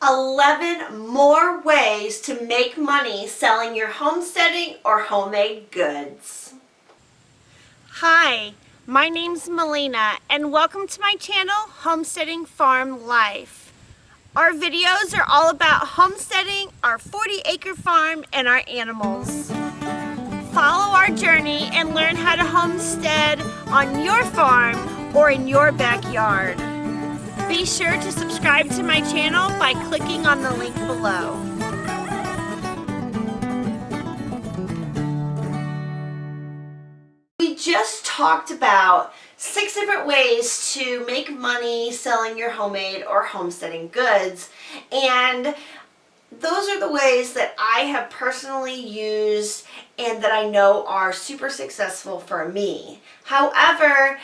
11 more ways to make money selling your homesteading or homemade goods. Hi, my name's Melina and welcome to my channel, Homesteading Farm Life. Our videos are all about homesteading, our 40-acre farm, and our animals. Follow our journey and learn how to homestead on your farm or in your backyard. Be sure to subscribe to my channel by clicking on the link below. We just talked about 6 different ways to make money selling your homemade or homesteading goods, and those are the ways that I have personally used and that I know are super successful for me. However,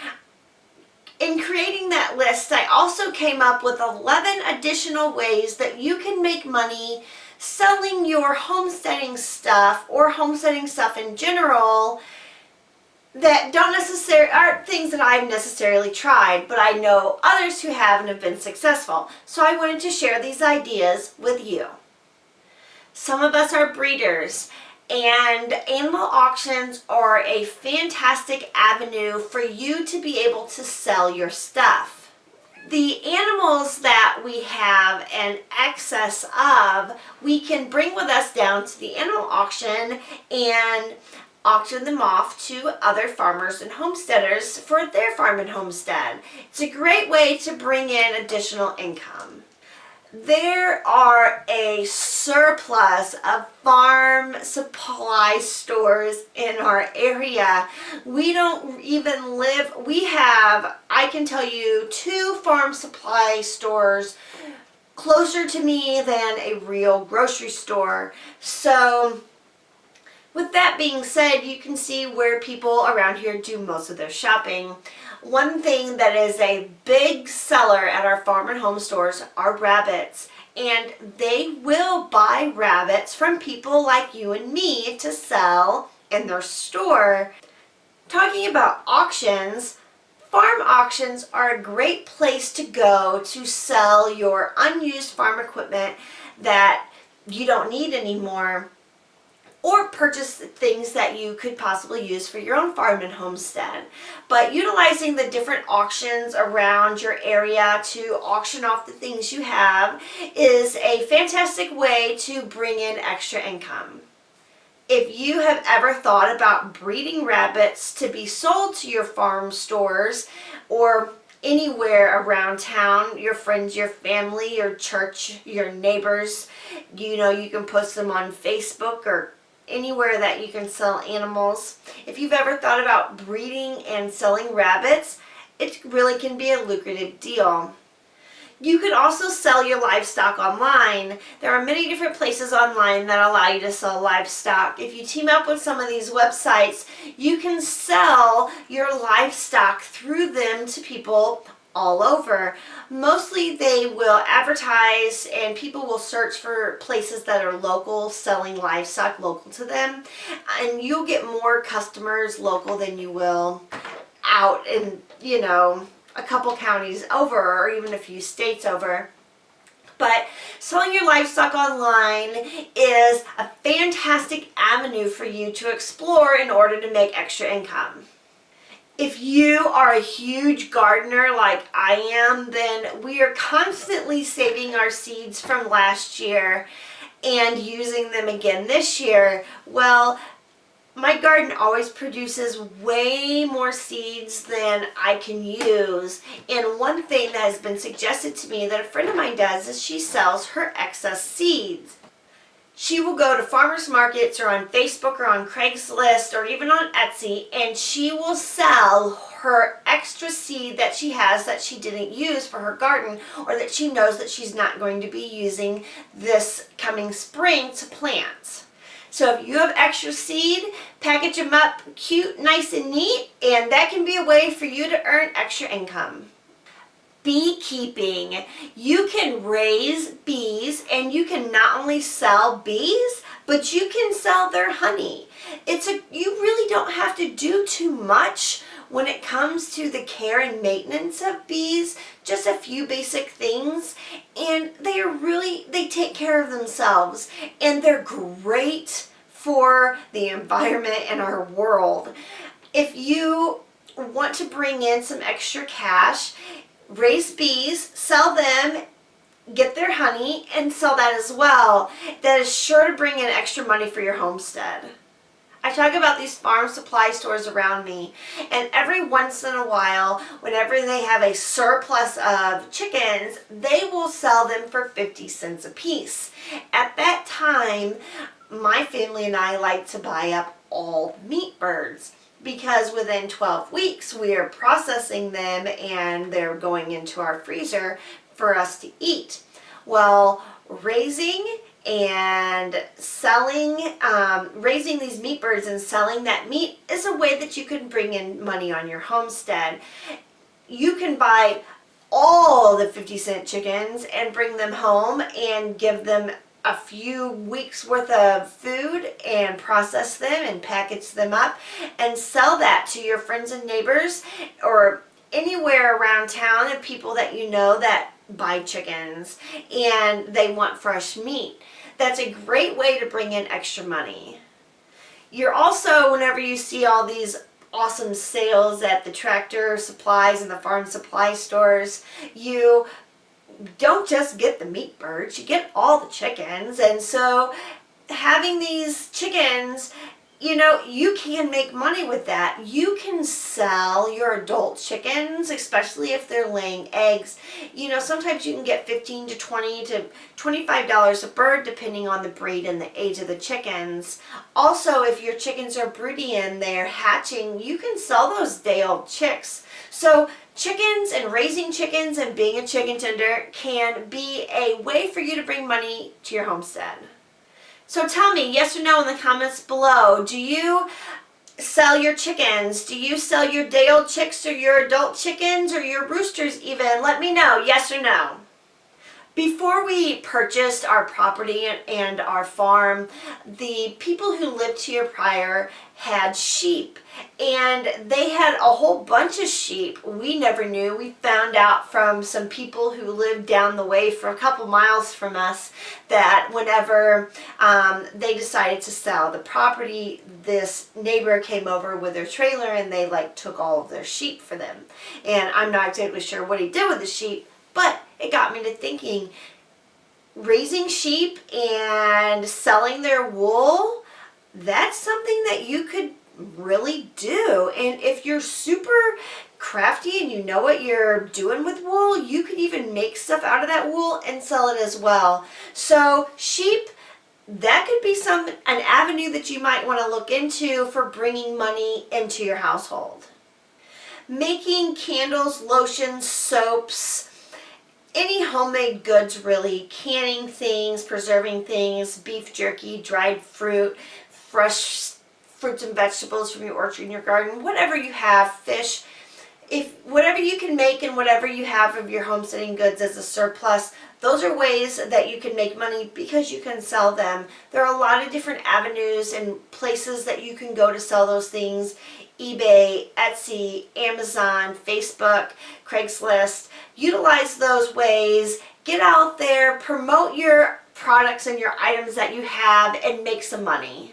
in creating that list, I also came up with 11 additional ways that you can make money selling your homesteading stuff or homesteading stuff in general that aren't things that I've necessarily tried, but I know others who have and have been successful. So I wanted to share these ideas with you. Some of us are breeders, and animal auctions are a fantastic avenue for you to be able to sell your stuff. The animals that we have an excess of, we can bring with us down to the animal auction and auction them off to other farmers and homesteaders for their farm and homestead. It's a great way to bring in additional income. There are a surplus of farm supply stores in our area. We don't even we have, I can tell you, 2 farm supply stores closer to me than a real grocery store. So with that being said, you can see where people around here do most of their shopping. One thing that is a big seller at our farm and home stores are rabbits, and they will buy rabbits from people like you and me to sell in their store. Talking about auctions, farm auctions are a great place to go to sell your unused farm equipment that you don't need anymore, or purchase things that you could possibly use for your own farm and homestead. But utilizing the different auctions around your area to auction off the things you have is a fantastic way to bring in extra income. If you have ever thought about breeding rabbits to be sold to your farm stores or anywhere around town, your friends, your family, your church, your neighbors, you can post them on Facebook or anywhere that you can sell animals. If you've ever thought about breeding and selling rabbits, it really can be a lucrative deal. You could also sell your livestock online. There are many different places online that allow you to sell livestock. If you team up with some of these websites, you can sell your livestock through them to people all over. Mostly they will advertise and people will search for places that are local, selling livestock local to them, and you'll get more customers local than you will out in, a couple counties over or even a few states over. But selling your livestock online is a fantastic avenue for you to explore in order to make extra income. If you are a huge gardener like I am, then we are constantly saving our seeds from last year and using them again this year. Well, my garden always produces way more seeds than I can use. And one thing that has been suggested to me that a friend of mine does is she sells her excess seeds. She will go to farmers markets or on Facebook or on Craigslist or even on Etsy, and she will sell her extra seed that she has that she didn't use for her garden or that she knows that she's not going to be using this coming spring to plant. So if you have extra seed, package them up cute, nice and neat, and that can be a way for you to earn extra income. Beekeeping. You can raise bees and you can not only sell bees, but you can sell their honey. You really don't have to do too much when it comes to the care and maintenance of bees, just a few basic things, and they are really they take care of themselves, and they're great for the environment and our world. If you want to bring in some extra cash, raise bees, sell them, get their honey, and sell that as well. That is sure to bring in extra money for your homestead. I talk about these farm supply stores around me, and every once in a while, whenever they have a surplus of chickens, they will sell them for 50 cents a piece. At that time, my family and I like to buy up all meat birds, because within 12 weeks we are processing them and they're going into our freezer for us to eat. Well, raising these meat birds and selling that meat is a way that you can bring in money on your homestead. You can buy all the 50-cent chickens and bring them home and give them a few weeks worth of food and process them and package them up and sell that to your friends and neighbors or anywhere around town, and people that you know that buy chickens and they want fresh meat. That's a great way to bring in extra money. You're also, whenever you see all these awesome sales at the tractor supplies and the farm supply stores, you don't just get the meat birds, you get all the chickens. And so having these chickens, you can make money with that. You can sell your adult chickens, especially if they're laying eggs. Sometimes you can get $15 to $20 to $25 a bird, depending on the breed and the age of the chickens. Also, if your chickens are broody and they're hatching, you can sell those day-old chicks. So chickens and raising chickens and being a chicken tender can be a way for you to bring money to your homestead. So tell me, yes or no, in the comments below. Do you sell your chickens? Do you sell your day-old chicks or your adult chickens or your roosters even? Let me know, yes or no. Before we purchased our property and our farm, the people who lived here prior had sheep, and they had a whole bunch of sheep. We never knew. We found out from some people who lived down the way for a couple miles from us that whenever they decided to sell the property, this neighbor came over with their trailer and they took all of their sheep for them. And I'm not exactly sure what he did with the sheep, but it got me to thinking, raising sheep and selling their wool, that's something that you could really do. And if you're super crafty and you know what you're doing with wool, you could even make stuff out of that wool and sell it as well. So sheep, that could be an avenue that you might want to look into for bringing money into your household. Making candles, lotions, soaps, any homemade goods really, canning things, preserving things, beef jerky, dried fruit, fresh fruits and vegetables from your orchard and your garden, whatever you have, fish, whatever you can make and whatever you have of your homesteading goods as a surplus, those are ways that you can make money because you can sell them. There are a lot of different avenues and places that you can go to sell those things. eBay, Etsy, Amazon, Facebook, Craigslist. Utilize those ways. Get out there, promote your products and your items that you have, and make some money.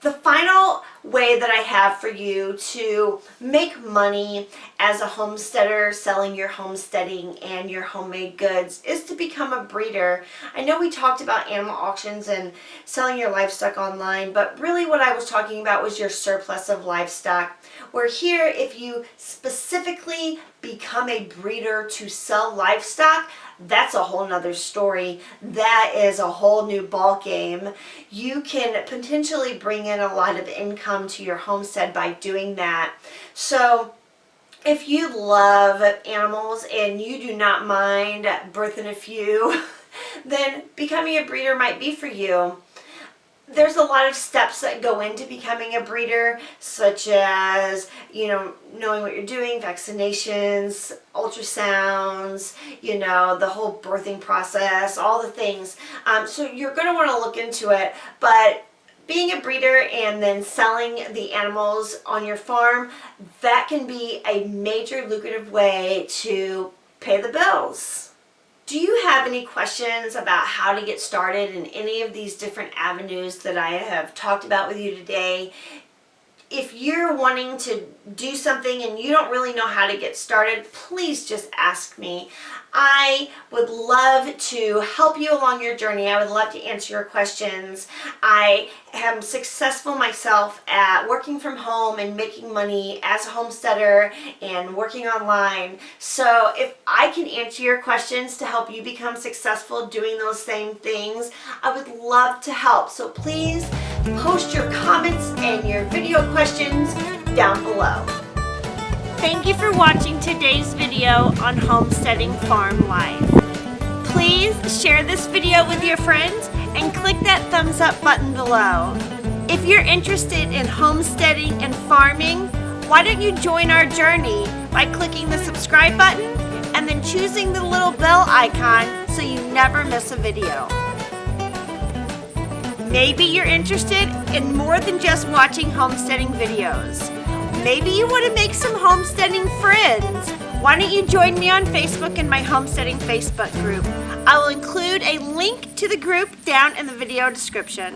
The final way that I have for you to make money as a homesteader selling your homesteading and your homemade goods is to become a breeder. I know we talked about animal auctions and selling your livestock online, but really what I was talking about was your surplus of livestock. Where here, if you specifically become a breeder to sell livestock, that's a whole nother story. That is a whole new ball game. You can potentially bring in a lot of income to your homestead by doing that. So if you love animals and you do not mind birthing a few, then becoming a breeder might be for you. There's a lot of steps that go into becoming a breeder, such as, knowing what you're doing, vaccinations, ultrasounds, the whole birthing process, all the things. So you're going to want to look into it, but being a breeder and then selling the animals on your farm, that can be a major lucrative way to pay the bills. Do you have any questions about how to get started in any of these different avenues that I have talked about with you today? If you're wanting to do something and you don't really know how to get started, please just ask me. I would love to help you along your journey. I would love to answer your questions. I am successful myself at working from home and making money as a homesteader and working online. So if I can answer your questions to help you become successful doing those same things, I would love to help. So please post your comments and your video questions down below. Thank you for watching today's video on Homesteading Farm Life. Please share this video with your friends and click that thumbs up button below. If you're interested in homesteading and farming, why don't you join our journey by clicking the subscribe button and then choosing the little bell icon so you never miss a video. Maybe you're interested in more than just watching homesteading videos. Maybe you want to make some homesteading friends. Why don't you join me on Facebook in my Homesteading Facebook group? I will include a link to the group down in the video description.